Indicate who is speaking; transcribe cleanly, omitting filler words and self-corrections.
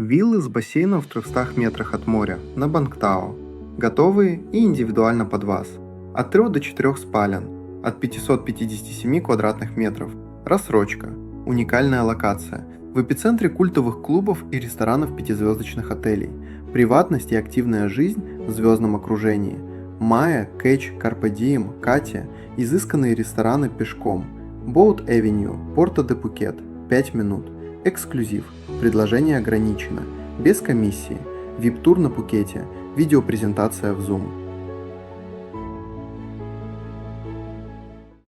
Speaker 1: Виллы с бассейном в 300 метрах от моря на Бангтао. Готовые и индивидуально под вас. От 3 до 4 спален. От 557 квадратных метров. Рассрочка. Уникальная локация. В эпицентре культовых клубов и ресторанов пятизвездочных отелей. Приватность и активная жизнь в звездном окружении. Майя, Кэтч, Карпе Дием, Катя. Изысканные рестораны пешком. Боут Эвеню, Порто де Пукет. 5 минут. Эксклюзив. Предложение ограничено. Без комиссии. VIP-тур на Пукете. Видеопрезентация в Zoom.